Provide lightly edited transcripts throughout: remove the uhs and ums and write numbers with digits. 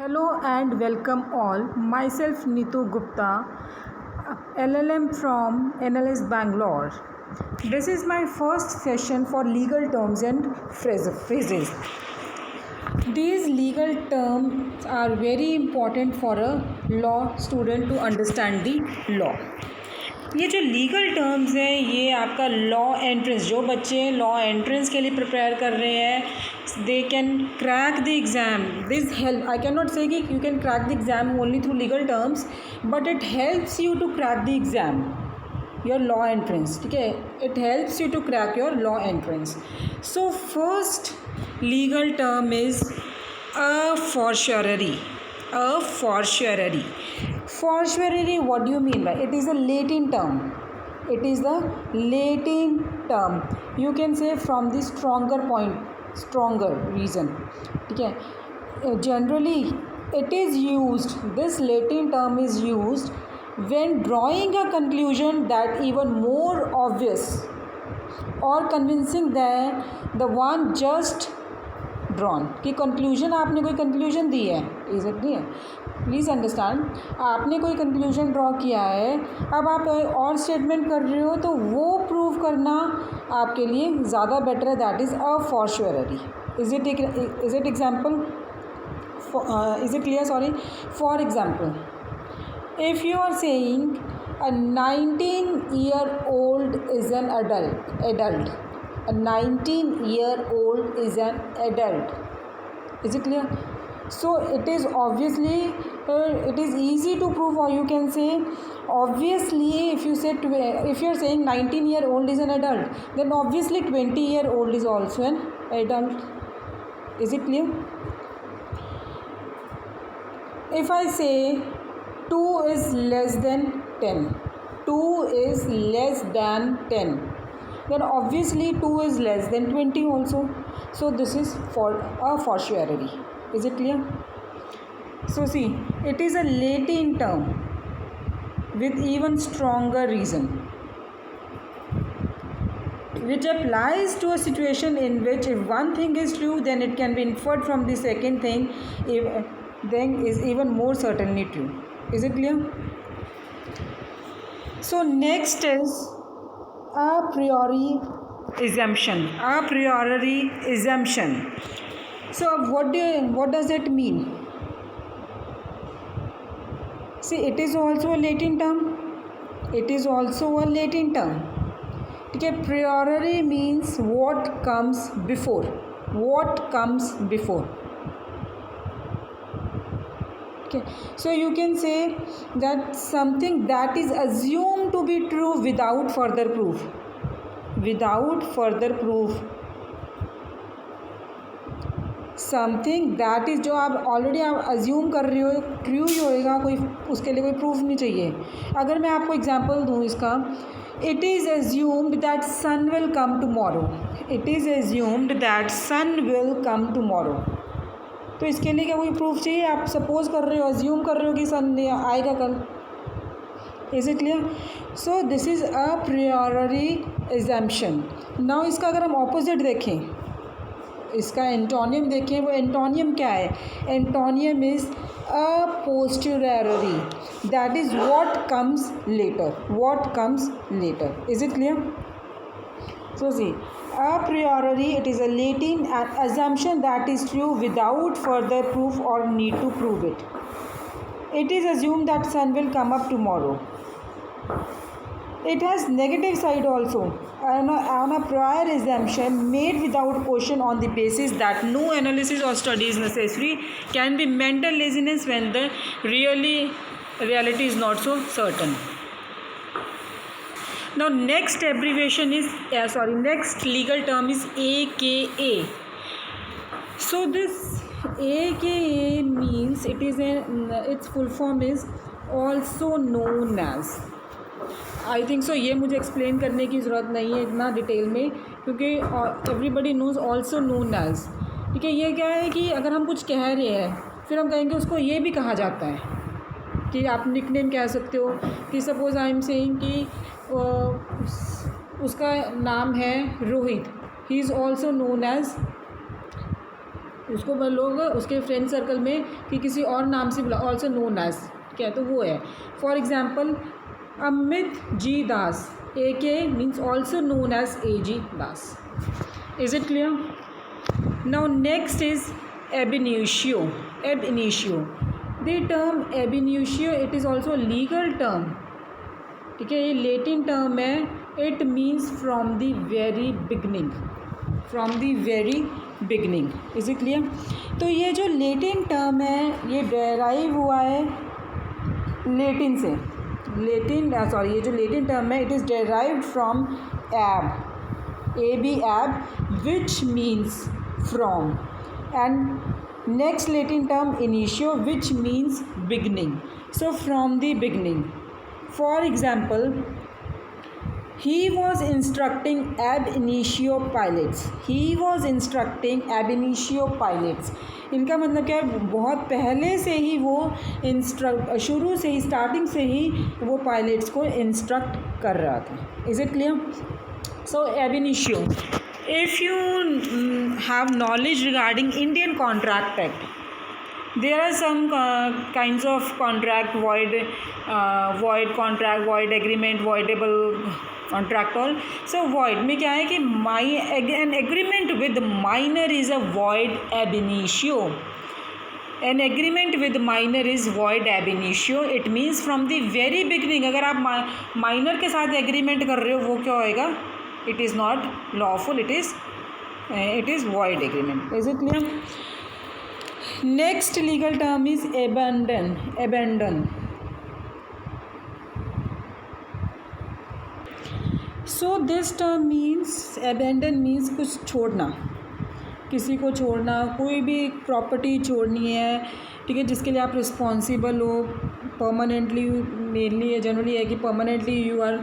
Hello and welcome all. Myself Neetu Gupta, LLM from NLS Bangalore. This is my first session for legal terms and phrases. These legal terms are very important for a law student to understand the law. ये जो legal terms हैं ये आपका law entrance, जो बच्चे law entrance के लिए prepare कर रहे हैं they can crack the exam. This help, I can not say कि you can crack the exam only through legal terms, but it helps you to crack the exam your law entrance. ठीक है, it helps you to crack your law entrance. So first legal term is a fortiori. A fortiori. Fortiori, what do you mean by? It is a Latin term. It is the Latin term. You can say from the stronger point, stronger reason. Okay. Generally, it is used. This Latin term is used when drawing a conclusion that even more obvious or convincing than the one just drawn. कि conclusion, आपने कोई conclusion दी है, is it नहीं है, please understand, आपने कोई conclusion draw किया है, अब आप और स्टेटमेंट कर रहे हो तो वो प्रूव करना आपके लिए ज़्यादा बेटर है. That is a fortiori. Is it example, is it clear? Sorry. For example, if you are saying a 19-year-old is an adult. A 19-year-old is an adult. Is it clear? So it is obviously it is easy to prove, or you can say obviously if you say if you are saying 19-year-old is an adult, then obviously 20-year-old is also an adult. Is it clear? If I say 2 is less than 10, 2 is less than 10, then obviously 2 is less than 20 also. So this is for a fortiori. Is it clear? So see, it is a Latin term with even stronger reason, which applies to a situation in which if one thing is true, then it can be inferred from the second thing, then is even more certainly true. Is it clear? So next is a priori assumption. A priori assumption. So what does it mean? See, it is also a Latin term. It is also a Latin term. Okay, priori means what comes before. What comes before. Okay, so you can say that something that is assumed to be true without further proof. Without further proof. Something that is, जो आप already आप assume कर रहे हो true ही होएगा, कोई उसके लिए कोई प्रूफ नहीं चाहिए. अगर मैं आपको एग्जांपल दूँ इसका, it is assumed that sun will come tomorrow. It is assumed that sun will come tomorrow. तो इसके लिए क्या कोई प्रूफ चाहिए? आप सपोज कर रहे हो, अज्यूम कर रहे हो कि सन आएगा कल. Is it clear? So this is a प्रियोरी exemption. Now इसका अगर हम ऑपोजिट देखें, इसका एंटोनियम देखें, वो एंटोनियम क्या है? Antonym is a posteriori. That is what comes later. What comes later. Is it clear? So see, a priori, it is a Latin assumption that is true without further proof or need to prove it. It is assumed that sun will come up tomorrow. It has negative side also. On a prior assumption made without question on the basis that no analysis or study is necessary can be mental laziness when the reality is not so certain. Now next abbreviation is next legal term is AKA. So this AKA means it is its full form is also known as. I think so ये मुझे explain करने की ज़रूरत नहीं है इतना detail में, क्योंकि everybody knows also known as. ठीक है, ये क्या है कि अगर हम कुछ कह रहे हैं फिर हम कहेंगे उसको ये भी कहा जाता है, कि आप निकनेम कह सकते हो. कि सपोज आई एम सेइंग कि उसका नाम है Rohit, he is also known as उसको लोग उसके फ्रेंड सर्कल में कि किसी और नाम से बुला, ऑल्सो नोन एज, क्या है तो वो है. For example Amit G Das, AK means also known as AG Das. Is it clear? Now next is ab initio. Ab initio, the term ab initio, it is also a legal term. ठीक है, ये Latin term है. It means from the very beginning, from the very beginning. Is it clear? तो ये जो Latin term है ये derive हुआ है लेटिन से. ये जो लेटिन टर्म है it is derived from ab, ab, which means from, and next Latin term initio, which means beginning. So from the beginning. For example, he was instructing ab initio pilots. He was instructing ab initio pilots. इनका मतलब क्या है, बहुत पहले से ही वो शुरू से ही, स्टार्टिंग से ही वो पायलट्स को इंस्ट्रक्ट कर रहा था. Is it clear? So ab initio. If you have knowledge regarding Indian Contract Act, there are some kinds of contract, void contract, void agreement, voidable contract all. So void में क्या है कि an agreement with minor is a void ab initio. An agreement with minor is void ab initio. It means from the very beginning. अगर आप minor के साथ agreement कर रहे हो वो क्या होएगा? It is not lawful. It is void agreement. Is it clear? Next legal term is abandon. So this term means, abandon means कुछ छोड़ना, किसी को छोड़ना, कोई भी प्रॉपर्टी छोड़नी है, ठीक है, जिसके लिए आप रिस्पॉन्सिबल हो परमानेंटली. मेनली जनरली है कि permanently you are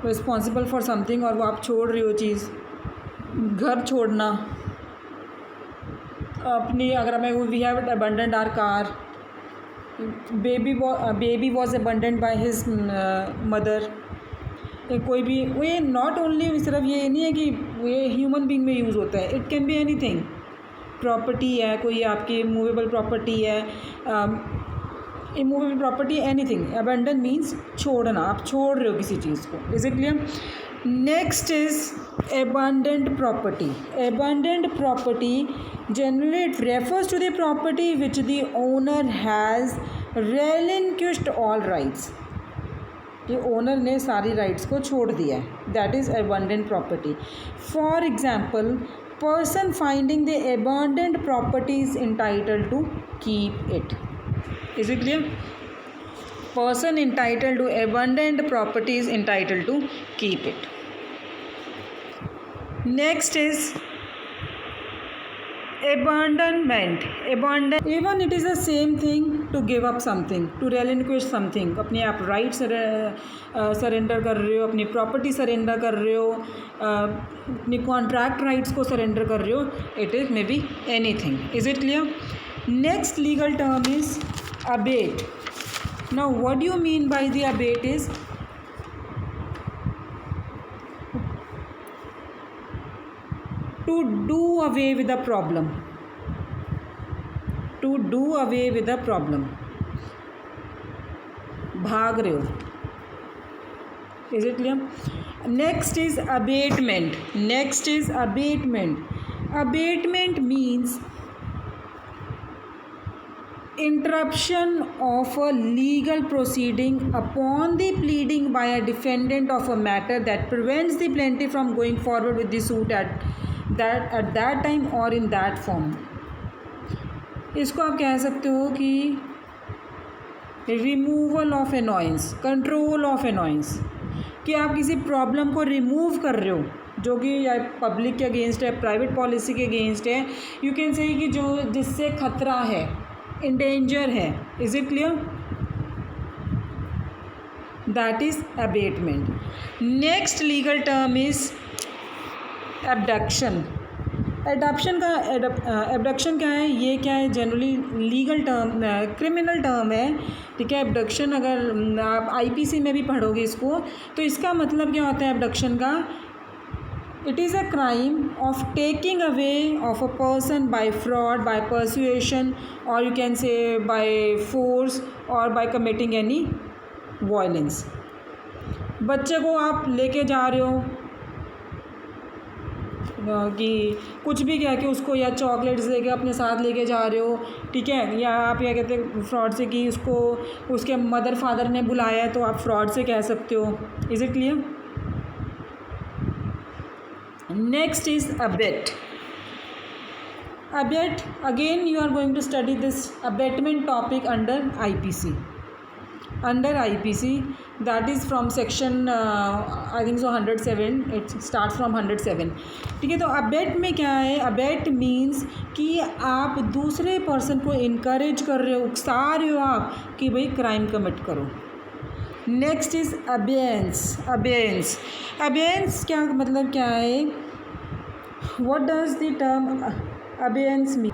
responsible for something और वो आप छोड़ रही हो चीज़. घर छोड़ना अपनी, अगर हमें we have abandoned our car, baby was abandoned by his mother. कोई भी, ये नॉट ओनली सिर्फ ये नहीं है कि ये ह्यूमन बीइंग में यूज़ होता है. It can be anything. Property है, कोई आपकी मूवेबल प्रॉपर्टी है, immovable property, anything. Abandon means छोड़ना, आप छोड़ रहे हो किसी चीज़ को. Is it clear? Next is abandoned property. Abandoned property generally it refers to the property which the owner has relinquished all rights. कि ओनर ने सारी राइट्स को छोड़ दिया है, that is abandoned property. For example, person finding the abandoned property is entitled to keep it. Is it clear? Person entitled to abandoned property is entitled to keep it. Next is abandonment. Even it is the same thing to give up something, to relinquish something. अपने आप right surrender कर रहे हो, अपनी property surrender कर रहे हो, अपनी कॉन्ट्रैक्ट राइट्स को सरेंडर कर रहे हो. It is may be anything. Is it clear? Next legal term is abate. Now what do you mean by the abate is to do away with a problem. To do away with a problem. भाग रहे हो. Is it clear? Next is abatement. Abatement means interruption of a legal proceeding upon the pleading by a defendant of a matter that prevents the plaintiff from going forward with the suit at that time or in that form. इसको आप कह सकते हो कि removal of annoyance, control of annoyance, कि आप किसी problem को रिमूव कर रहे हो जो कि या पब्लिक के अगेंस्ट है, प्राइवेट पॉलिसी के अगेंस्ट है. यू कैन से कि जो जिससे खतरा है, in danger है. Is it clear? That is abatement. Next legal term is abduction. abduction क्या है? ये क्या है? Generally legal term, criminal term है, ठीक है. abduction अगर आप IPC में भी पढ़ोगे इसको, तो इसका मतलब क्या होता है abduction का? It is a crime of taking away of a person by fraud, by persuasion, or you can say by force or by committing any violence. बच्चे को आप लेके जा रहे हो कि कुछ भी कह के उसको, या चॉकलेट्स लेके अपने साथ लेके जा रहे हो, ठीक है, या आप क्या कहते हैं फ्रॉड से कि उसको उसके मदर फादर ने बुलाया है तो आप फ्रॉड से कह सकते हो. Is it clear? Next is abet. Abet, again you are going to study this abatement topic under IPC. Under IPC, that is from section I think so 107. It starts from 107. ठीक है. तो abet में क्या है? Abet means कि आप दूसरे person को इनकरेज कर रहे हो, उकसा रहे हो आप कि भाई क्राइम कमिट करो. Next is abeyance. Abeyance, abeyance क्या मतलब क्या है? What does the term abeyance mean?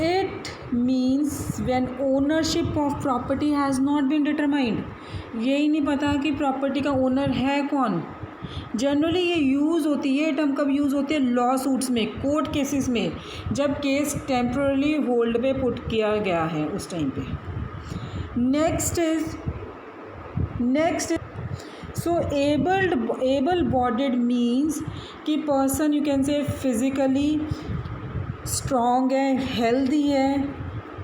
It means when ownership of property has not been determined. यही नहीं पता कि प्रॉपर्टी का ओनर है कौन. जनरली ये यूज़ होती है, टर्म कब यूज़ होती है? लॉ सूट्स में, कोर्ट केसेस में, जब केस टेम्पररी होल्ड पे पुट किया गया है उस टाइम पे. Next is so able-bodied means कि person you can say physically strong है, healthy है,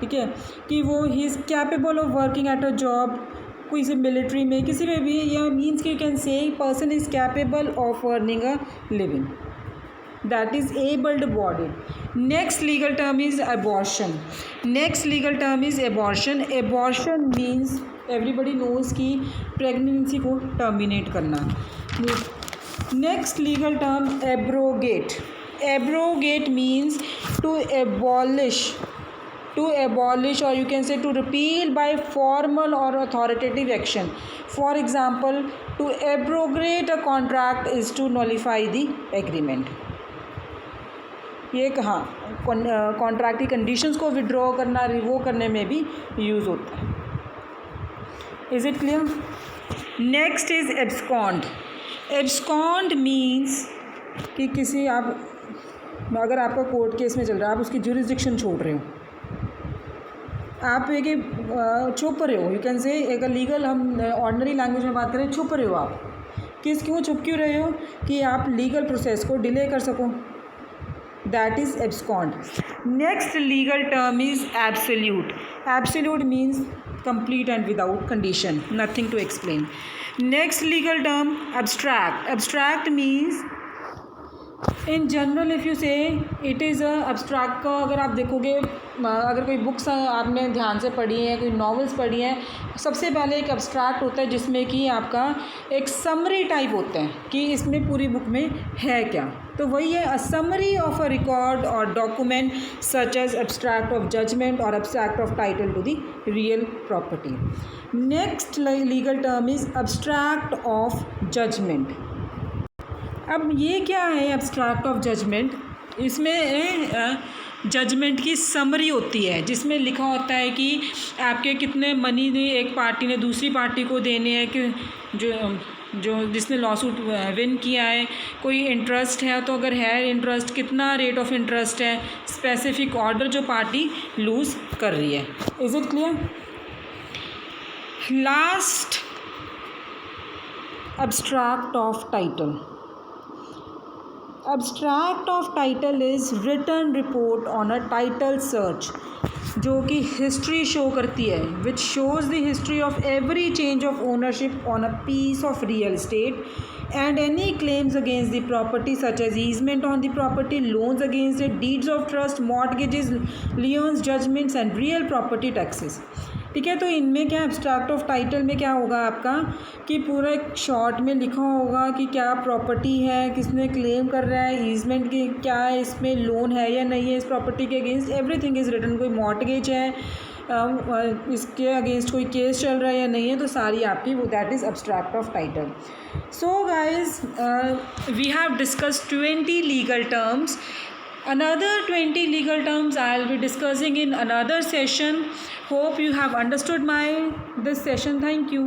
ठीक है, कि वो he is capable of working at a job, कोई से मिलिट्री में किसी में भी, या मीन्स कि you can say person is capable of earning a living. That is able-bodied. Next legal term is abortion. Next legal term is abortion. Abortion means everybody knows कि pregnancy को terminate करना. Next legal term abrogate. Abrogate means to abolish. To abolish, or you can say to repeal by formal or authoritative action. For example, to abrogate a contract is to nullify the agreement. ये कहाँ contract की conditions को withdraw करना, revoke करने में भी use होता है. Is it clear? Next is abscond. Abscond means कि किसी आप, अगर आपका कोर्ट केस में चल रहा है, आप उसकी जुरिस्डिक्शन छोड़ रहे हो, आप एक छुप रहे हो, यू कैन से एक लीगल, हम ऑर्डनरी लैंग्वेज में बात करें, छुप रहे हो आप. क्यों छुप क्यों रहे हो? कि आप लीगल प्रोसेस को डिले कर सको. That is abscond. Next legal term is absolute. Absolute means complete and without condition, nothing to explain. Next legal term abstract. Abstract means in general if you say it is a abstract का अगर आप देखोगे, अगर कोई books आपने ध्यान से पढ़ी हैं, कोई नॉवेल्स पढ़ी हैं, सबसे पहले एक abstract होता है जिसमें कि आपका एक समरी टाइप होता है कि इसमें पूरी बुक में है क्या. तो वही है a summary of a record और document such as abstract of judgement और abstract of title to the real property. Next legal term is abstract of judgement. अब ये क्या है एब्स्ट्रैक्ट ऑफ जजमेंट? इसमें जजमेंट की समरी होती है जिसमें लिखा होता है कि आपके कितने मनी ने एक पार्टी ने दूसरी पार्टी को देने हैं, कि जो जिसने लॉसूट विन किया है, कोई इंटरेस्ट है तो अगर है इंटरेस्ट, कितना रेट ऑफ इंटरेस्ट है, स्पेसिफिक ऑर्डर जो पार्टी लूज़ कर रही है. Is it clear? Last abstract of title. Abstract of title is written report on a title search, जो कि हिस्ट्री शो करती है, which shows the history of every change of ownership on a piece of real estate and any claims against the property such as easement on the property, loans against it, deeds of trust, mortgages, liens, judgments and real property taxes. ठीक है, तो इनमें क्या abstract of title में क्या होगा आपका कि पूरा एक शॉर्ट में लिखा होगा कि क्या प्रॉपर्टी है, किसने क्लेम कर रहा है, ईजमेंट की क्या है, इसमें लोन है या नहीं है इस प्रॉपर्टी के अगेंस्ट, एवरीथिंग इज़ रिटन. कोई मॉर्टगेज है, इसके अगेंस्ट कोई केस चल रहा है या नहीं है, तो सारी आपकी वो that is abstract of title. So guys, we have discussed 20 legal terms. Another 20 legal terms I will be discussing in another session. Hope you have understood this session. Thank you.